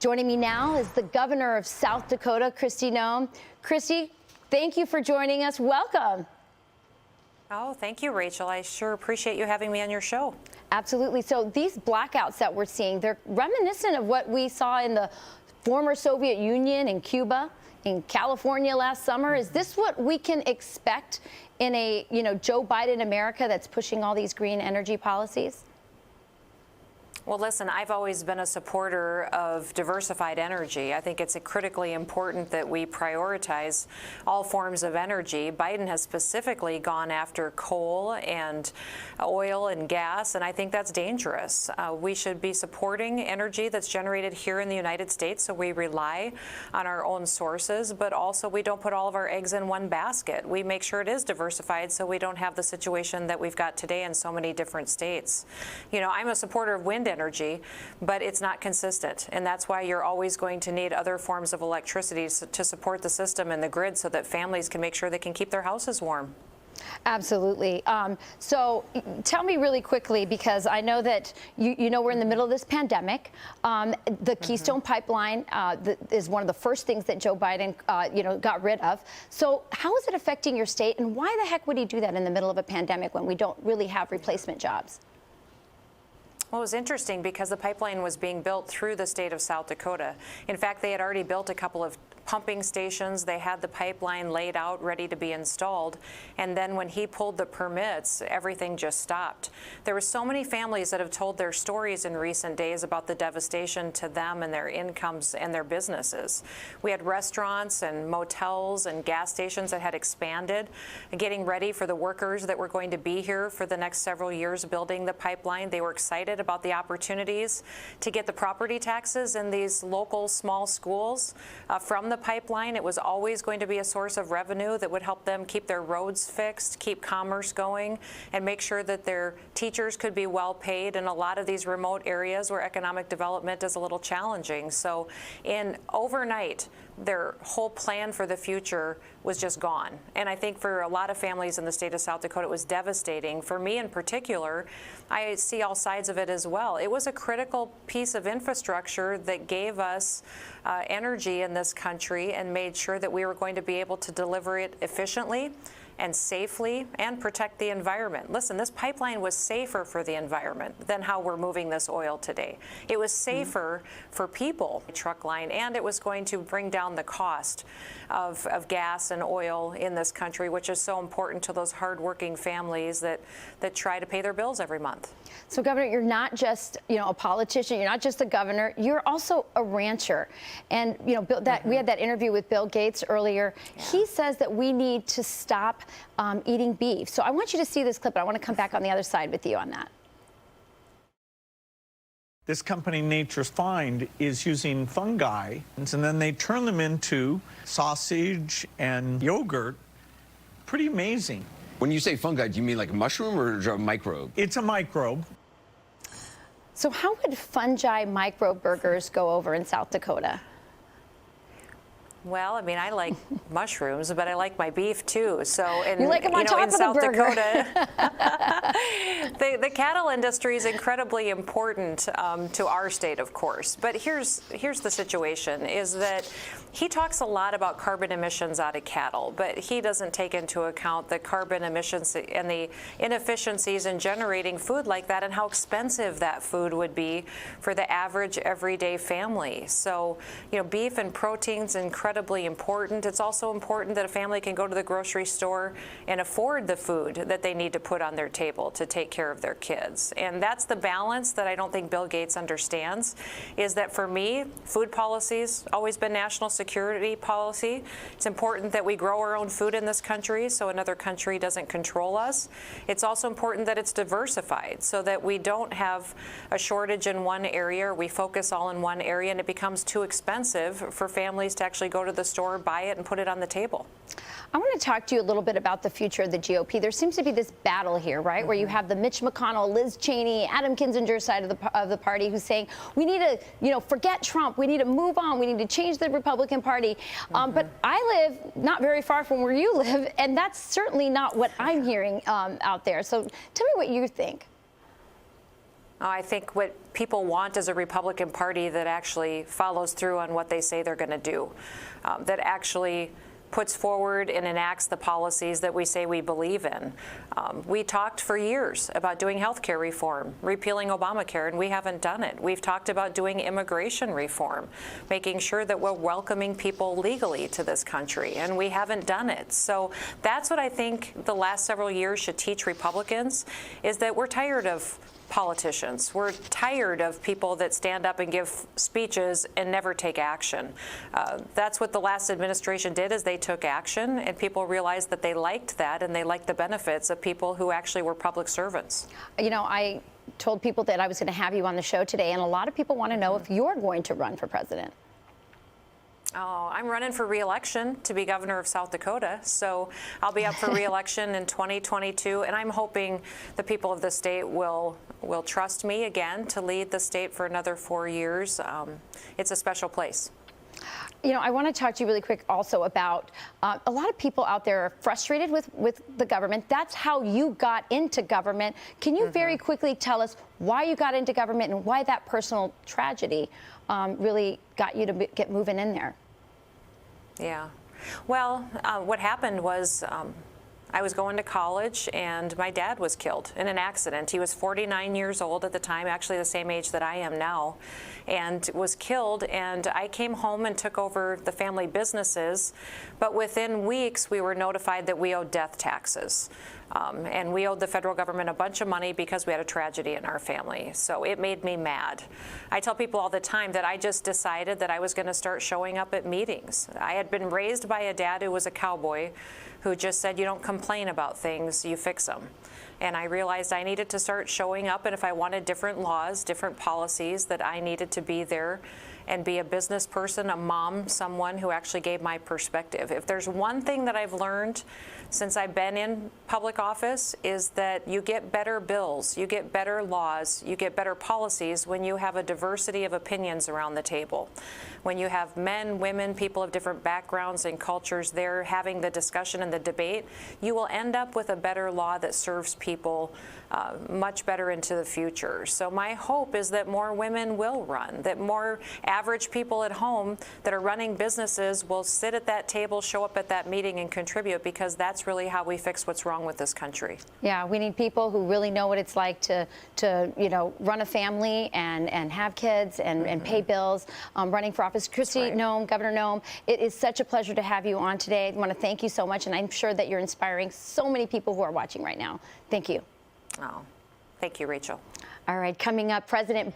Joining me now is the governor of South Dakota, Kristi Noem. Kristi, thank you for joining us. Welcome. Oh, thank you, Rachel. I sure appreciate you having me on your show. Absolutely. So these blackouts that we're seeing, they're reminiscent of what we saw in the former Soviet Union and Cuba, in California last summer. Is this what we can expect in a, Joe Biden America that's pushing all these green energy policies? Well, listen, I've always been a supporter of diversified energy. I think it's critically important that we prioritize all forms of energy. Biden has specifically gone after coal and oil and gas, and I think that's dangerous. We should be supporting energy that's generated here in the United States, so we rely on our own sources, but also we don't put all of our eggs in one basket. We make sure it is diversified so we don't have the situation that we've got today in so many different states. I'm a supporter of wind energy, but it's not consistent, and that's why you're always going to need other forms of electricity to support the system and the grid so that families can make sure they can keep their houses warm. Absolutely. So tell me really quickly, because I know that we're in the middle of this pandemic. The Keystone Pipeline is one of the first things that Joe Biden got rid of. So how is it affecting your state, and why the heck would he do that in the middle of a pandemic when we don't really have replacement jobs? Well, it was interesting because the pipeline was being built through the state of South Dakota. In fact, they had already built a couple of pumping stations. They had the pipeline laid out, ready to be installed. And then when he pulled the permits, everything just stopped. There were so many families that have told their stories in recent days about the devastation to them and their incomes and their businesses. We had restaurants and motels and gas stations that had expanded, getting ready for the workers that were going to be here for the next several years building the pipeline. They were excited about the opportunities to get the property taxes in these local small schools from the pipeline. It was always going to be a source of revenue that would help them keep their roads fixed, keep commerce going, and make sure that their teachers could be well paid in a lot of these remote areas where economic development is a little challenging. So in overnight, their whole plan for the future was just gone. And I think for a lot of families in the state of South Dakota, it was devastating. For me in particular, I see all sides of it as well. It was a critical piece of infrastructure that gave us energy in this country and made sure that we were going to be able to deliver it efficiently and safely and protect the environment. Listen, this pipeline was safer for the environment than how we're moving this oil today. It was safer for people, truck line, and it was going to bring down the cost of gas and oil in this country, which is so important to those hardworking families that try to pay their bills every month. So, Governor, you're not just, a politician. You're not just the governor. You're also a rancher. And, we had that interview with Bill Gates earlier. Yeah. He says that we need to stop eating beef. So I want you to see this clip, but I want to come back on the other side with you on that. This company, Nature's Find, is using fungi, and then they turn them into sausage and yogurt. Pretty amazing. When you say fungi, do you mean like a mushroom or a microbe? It's a microbe. So how would fungi microbe burgers go over in South Dakota? Well, I mean, I like mushrooms, but I like my beef too. So, you like them on top in of South the burger. Dakota, the cattle industry is incredibly important to our state, of course. But here's the situation: is that he talks a lot about carbon emissions out of cattle, but he doesn't take into account the carbon emissions and the inefficiencies in generating food like that, and how expensive that food would be for the average everyday family. So, beef and protein's incredibly important. It's also important that a family can go to the grocery store and afford the food that they need to put on their table to take care of their kids. And that's the balance that I don't think Bill Gates understands, is that for me, food policy's always been national security policy. It's important that we grow our own food in this country so another country doesn't control us. It's also important that it's diversified so that we don't have a shortage in one area, or we focus all in one area and it becomes too expensive for families to actually go to the store, buy it, and put it on the table. I want to talk to you a little bit about the future of the GOP. There seems to be this battle here, right, where you have the Mitch McConnell, Liz Cheney, Adam Kinzinger side of the party who's saying we need to, forget Trump. We need to move on. We need to change the Republican Party. But I live not very far from where you live, and that's certainly not what I'm hearing out there. So tell me what you think. I think what people want is a Republican Party that actually follows through on what they say they're going to do, that actually puts forward and enacts the policies that we say we believe in. We talked for years about doing health care reform, repealing Obamacare, and we haven't done it. We've talked about doing immigration reform, making sure that we're welcoming people legally to this country, and we haven't done it. So that's what I think the last several years should teach Republicans, is that we're tired of politicians. We're tired of people that stand up and give speeches and never take action. That's what the last administration did, is they took action, and people realized that they liked that, and they liked the benefits of people who actually were public servants. You know, I told people that I was going to have you on the show today, and a lot of people want to know if you're going to run for president. Oh, I'm running for re-election to be governor of South Dakota, so I'll be up for re-election in 2022, and I'm hoping the people of the state will trust me again to lead the state for another 4 years. It's a special place. You know, I want to talk to you really quick also about a lot of people out there are frustrated with the government. That's how you got into government. Can you very quickly tell us why you got into government and why that personal tragedy really got you to get moving in there? Yeah. Well, what happened was I was going to college, and my dad was killed in an accident. He was 49 years old at the time, actually the same age that I am now, and was killed. And I came home and took over the family businesses, but within weeks we were notified that we owed death taxes. And we owed the federal government a bunch of money because we had a tragedy in our family. So it made me mad. I tell people all the time that I just decided that I was going to start showing up at meetings. I had been raised by a dad who was a cowboy, who just said, you don't complain about things, you fix them. And I realized I needed to start showing up, and if I wanted different laws, different policies, that I needed to be there and be a business person, a mom, someone who actually gave my perspective. If there's one thing that I've learned since I've been in public office, is that you get better bills, you get better laws, you get better policies when you have a diversity of opinions around the table. When you have men, women, people of different backgrounds and cultures there having the discussion and the debate, you will end up with a better law that serves people much better into the future. So my hope is that more women will run, that more average people at home that are running businesses will sit at that table, show up at that meeting, and contribute, because that's really how we fix what's wrong with this country. Yeah, we need people who really know what it's like to you know, run a family and have kids and pay bills. Running for office. Kristi Noem, Governor Noem, it is such a pleasure to have you on today. I want to thank you so much, and I'm sure that you're inspiring so many people who are watching right now. Thank you. Oh, thank you, Rachel. All right, coming up, President Biden.